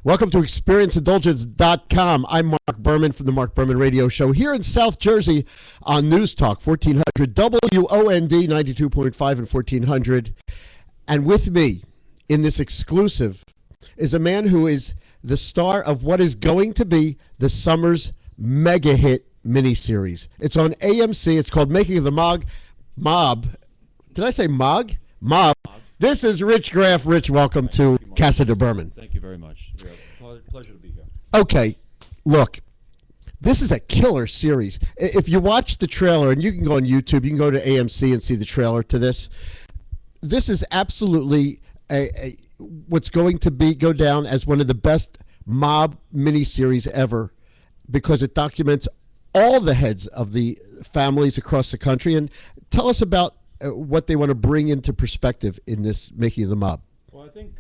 Welcome to ExperienceIndulgence.com. I'm Mark Berman from the Mark Berman Radio Show here in South Jersey on News Talk 1400 WOND 92.5 and 1400. And with me in this exclusive is a man who is the star of what is going to be the summer's mega hit miniseries. It's on AMC. It's called Making of the Mob. Did I say Mob? Mob. This is Rich Graff. Rich, welcome to Casa de Berman. Thank you very much. Pleasure to be here. Okay, look, this is a killer series. If you watch the trailer, and you can go on YouTube, you can go to AMC and see the trailer to this. This is absolutely what's going to go down as one of the best mob miniseries ever, because it documents all the heads of the families across the country. And tell us about what they want to bring into perspective in this Making of the Mob. Well, I think,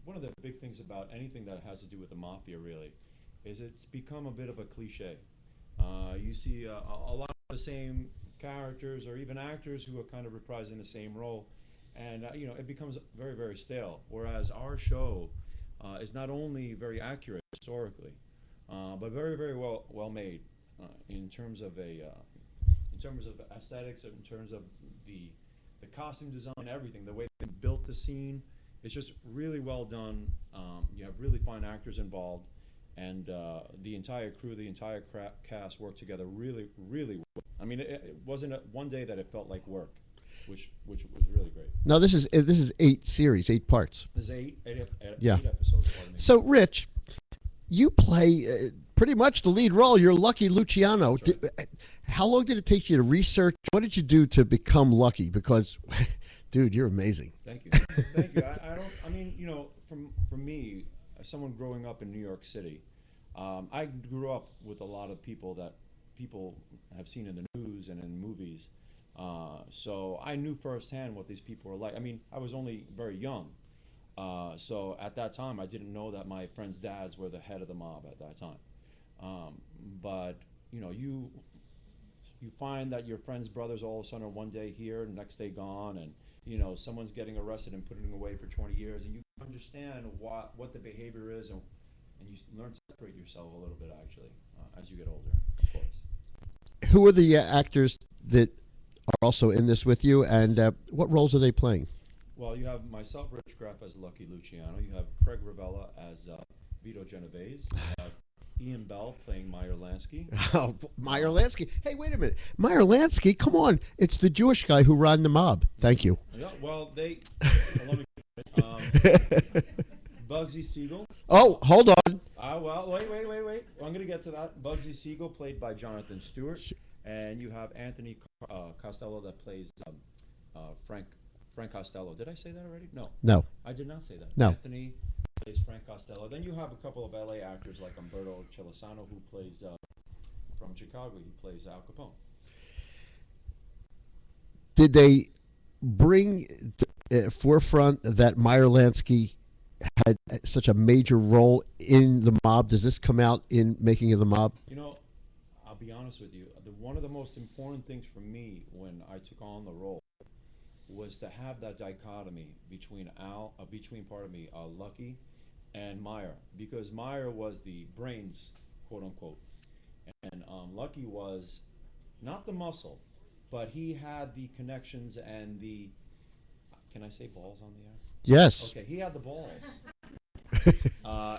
one of the big things about anything that has to do with the mafia, really, is it's become a bit of a cliche. You see a lot of the same characters or even actors who are kind of reprising the same role, and it becomes very, very stale. Whereas our show is not only very accurate historically, but very, very well made in terms of aesthetics, in terms of the costume design, everything, the way they built the scene. It's just really well done. You have really fine actors involved, and the entire crew, the entire cast worked together really, really well. I mean, it wasn't one day that it felt like work, which was really great. Now this is 8 parts. There's eight Yeah. episodes. So, Rich, you play pretty much the lead role. You're Lucky Luciano. Right. How long did it take you to research? What did you do to become Lucky? Because, dude, you're amazing. Thank you. Thank you. For me, as someone growing up in New York City, I grew up with a lot of people that people have seen in the news and in movies. So I knew firsthand what these people were like. I mean, I was only very young. So at that time, I didn't know that my friends' dads were the head of the mob at that time. But you find that your friends' brothers all of a sudden are one day here, next day gone, and someone's getting arrested and putting away for 20 years, and you understand what the behavior is, and you learn to separate yourself a little bit, actually, as you get older, of course. Who are the actors that are also in this with you, and what roles are they playing? Well, you have myself, Rich Graff, as Lucky Luciano. You have Craig Ravella as Vito Genovese. You have Ian Bell playing Meyer Lansky. Oh, Meyer Lansky. Hey, wait a minute. Meyer Lansky, come on. It's the Jewish guy who ran the mob. Thank you. Yeah, well, Bugsy Siegel. Oh, hold on. Well, wait. I'm going to get to that. Bugsy Siegel, played by Jonathan Stewart. And you have Anthony Costello that plays Frank Costello. Did I say that already? No, I did not say that. No. Anthony plays Frank Costello. Then you have a couple of LA actors like Umberto Celesano, who plays from Chicago. He plays Al Capone. Did they bring forefront that Meyer Lansky had such a major role in the mob? Does this come out in Making of the Mob? I'll be honest with you. One of the most important things for me when I took on the role was to have that dichotomy between Lucky and Meyer, because Meyer was the brains, quote unquote, and Lucky was not the muscle, but he had the connections and the, can I say balls on the air? Yes. Okay, he had the balls.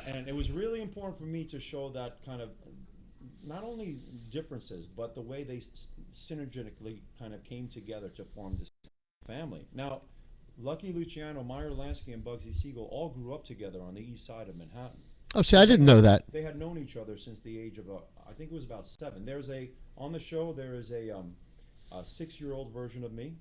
And it was really important for me to show that kind of, not only differences, but the way they synergistically kind of came together to form this family. Now, Lucky Luciano, Meyer Lansky, and Bugsy Siegel all grew up together on the east side of Manhattan. Oh, see, I didn't know that. They had known each other since the age of, I think it was about 7. On the show, there is a 6-year-old version of me.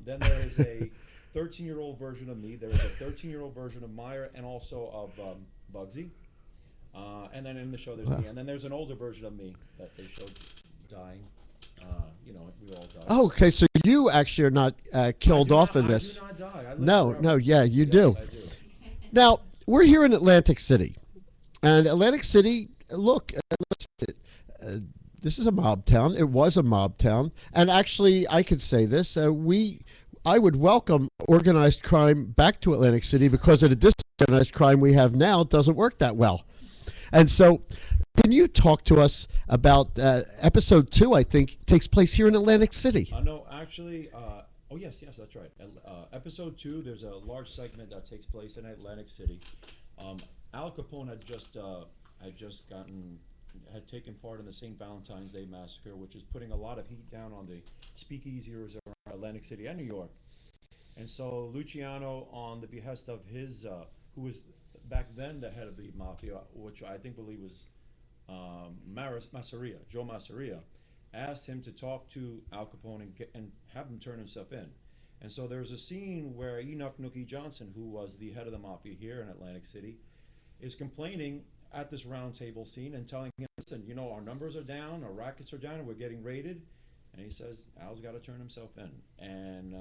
Then there is a 13-year-old version of me. There is a 13-year-old version of Meyer and also of Bugsy. And then in the show, there's me. And then there's an older version of me that they showed dying. We all die. Oh, okay. So you actually are not killed off in this. I do not die. No, yeah, you do. I do. Now, we're here in Atlantic City. And Atlantic City, look, this is a mob town. It was a mob town. And actually, I could say this. I would welcome organized crime back to Atlantic City because of the organized crime we have now doesn't work that well. And so, can you talk to us about episode 2, I think, takes place here in Atlantic City? No, actually, oh, yes, that's right. Episode 2, there's a large segment that takes place in Atlantic City. Al Capone had taken part in the St. Valentine's Day Massacre, which is putting a lot of heat down on the speakeasiers around Atlantic City and New York. And so Luciano, on the behest of his, who was back then the head of the mafia, which I think believe was Masseria, Joe Masseria, asked him to talk to Al Capone and have him turn himself in. And so there's a scene where Enoch Nookie Johnson, who was the head of the mafia here in Atlantic City, is complaining at this round table scene and telling him, listen, our numbers are down, our rackets are down, and we're getting raided. And he says, Al's got to turn himself in. And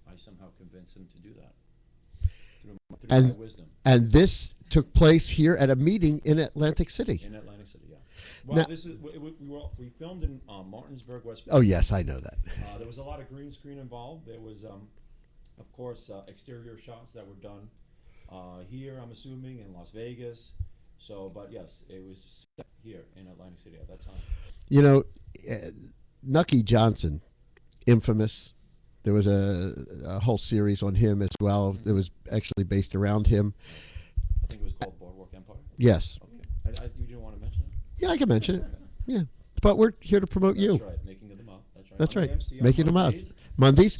I somehow convinced him to do that through my wisdom. And this took place here at a meeting in Atlantic City. In Atlantic City, yeah. Well, now, we filmed in Martinsburg, West Virginia. Oh, yes, I know that. There was a lot of green screen involved. There was, of course, exterior shots that were done here, I'm assuming, in Las Vegas. So, but yes, it was set here in Atlantic City at that time. Nucky Johnson, infamous. There was a whole series on him as well. Mm-hmm. It was actually based around him. I think it was called Boardwalk Empire. Yes. Okay. You didn't want to mention it? Yeah, I can mention it. Yeah. But we're here to promote you. That's right. Making of the Mob. That's right. That's right. MC Making the Mob. Mondays.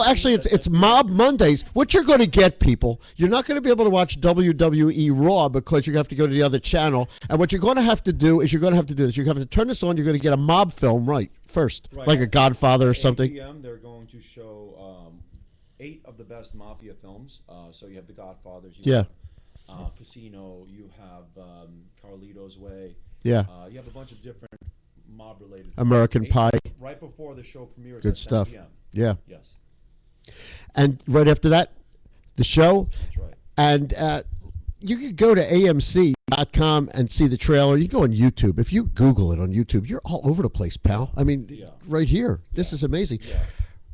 Actually, it's Mob Mondays. What you're going to get, people, you're not going to be able to watch WWE Raw because you're going to have to go to the other channel. And what you're going to have to do is you're going to have to do this. You're going to have to turn this on. You're going to get a mob film first, like a Godfather or something. At 8 p.m. they're going to show 8 of the best mafia films. So you have The Godfathers. You have Casino. You have Carlito's Way. Yeah. You have a bunch of different mob-related American Pie. Right before the show premieres. Good at stuff. 10 p.m. Yeah. Yes. And right after that, the show. That's right. And you can go to AMC.com and see the trailer. You go on YouTube. If you Google it on YouTube, you're all over the place, pal. I mean, right here. This is amazing. Yeah.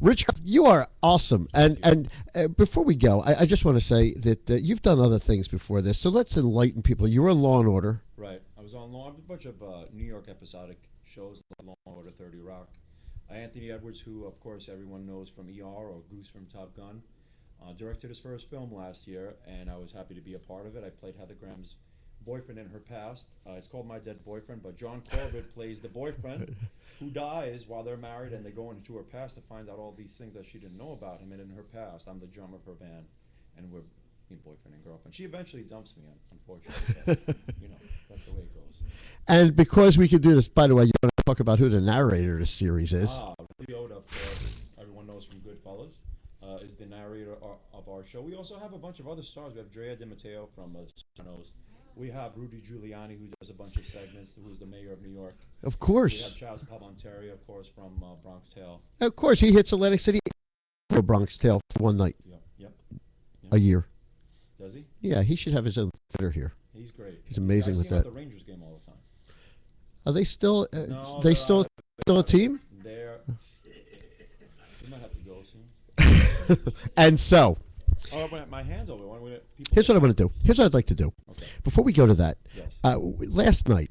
Rich, you are awesome. And before we go, I just want to say that you've done other things before this. So let's enlighten people. You were on Law & Order. Right. I was on a bunch of New York episodic shows, like Law & Order, 30 Rock. Anthony Edwards, who, of course, everyone knows from ER or Goose from Top Gun, directed his first film last year, and I was happy to be a part of it. I played Heather Graham's boyfriend in her past. It's called My Dead Boyfriend, but John Corbett plays the boyfriend who dies while they're married, and they go into her past to find out all these things that she didn't know about him. And in her past, I'm the drummer of her band, and we're boyfriend and girlfriend. She eventually dumps me, unfortunately. But, that's the way it goes. And because we could do this, by the way, you want to talk about who the narrator of the series is. Liotta, everyone knows from Goodfellas, is the narrator of our show. We also have a bunch of other stars. We have Drea De Matteo from Sopranos. We have Rudy Giuliani, who does a bunch of segments, who's the mayor of New York. Of course. We have Chaz Palminteri, of course, from Bronx Tale. Of course, he hits Atlantic City for Bronx Tale for one night. Yep. A year. Does he? Yeah, he should have his own theater here. He's great. He's amazing with that. At the Rangers game all the time. Are they still? No, they still a team? They're. We might have to go soon. And so. Oh, my hand's over. Here's what I want to do. Here's what I'd like to do. Okay. Before we go to that, yes. Last night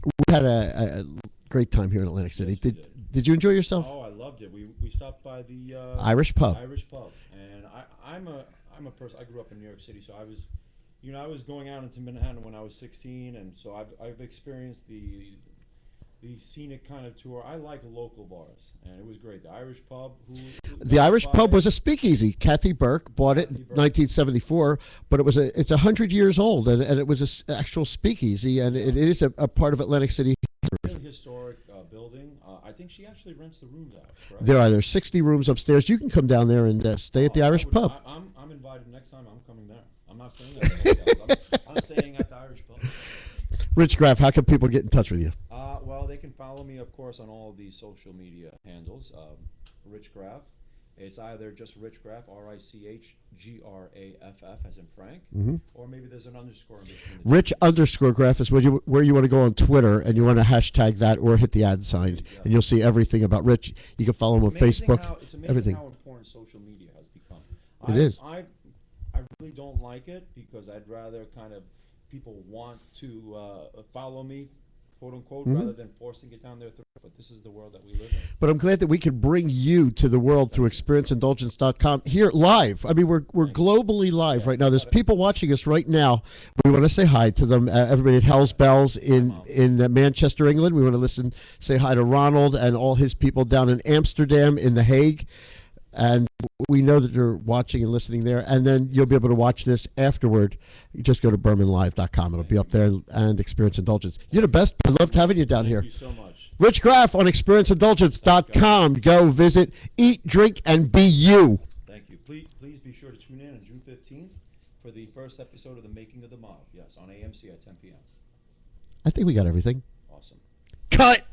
we had a great time here in Atlantic City. Yes, did you enjoy yourself? Oh, I loved it. We stopped by the Irish pub. And I'm a person. I grew up in New York City, so I was going out into Manhattan when I was 16, and so I've experienced the scenic kind of tour. I like local bars, and it was great. The Irish pub. The Irish pub was a speakeasy. Kathy Burke bought it in 1974, but it's 100 years old, and it was an actual speakeasy, and it is a part of Atlantic City history. Really historic building. I think she actually rents the rooms out. Correct? There's 60 rooms upstairs. You can come down there and stay at the Irish pub. I'm invited next time. I'm coming there. I'm not staying at the hotel. I'm staying at the Irish pub. Rich Graff, how can people get in touch with you? Well, they can follow me, of course, on all of these social media handles. Rich Graff. It's either just Rich Graff, RichGraff, as in Frank, or maybe there's an underscore in between. Rich_Graff is where you want to go on Twitter, and you want to hashtag that or hit the ad sign, and you'll see everything about Rich. You can follow him on Facebook. It's amazing everything. How important social media has become. It is. I really don't like it because I'd rather kind of people want to follow me, quote unquote, rather than forcing it down their throat. But this is the world that we live in. But I'm glad that we could bring you to the world through ExperienceIndulgence.com here live. I mean, we're globally live right now. There's people watching us right now. We want to say hi to them. Everybody at Hell's Bells in Manchester, England. We want to say hi to Ronald and all his people down in Amsterdam, in The Hague. And we know that you're watching and listening there. And then you'll be able to watch this afterward. You just go to BermanLive.com. It'll be up there, and Experience Indulgence. You're the best. I loved having you down here. Thank you so much. Rich Graff on ExperienceIndulgence.com. Go visit, eat, drink, and be you. Thank you. Please be sure to tune in on June 15th for the first episode of The Making of the Mob. Yes, on AMC at 10 p.m. I think we got everything. Awesome. Cut!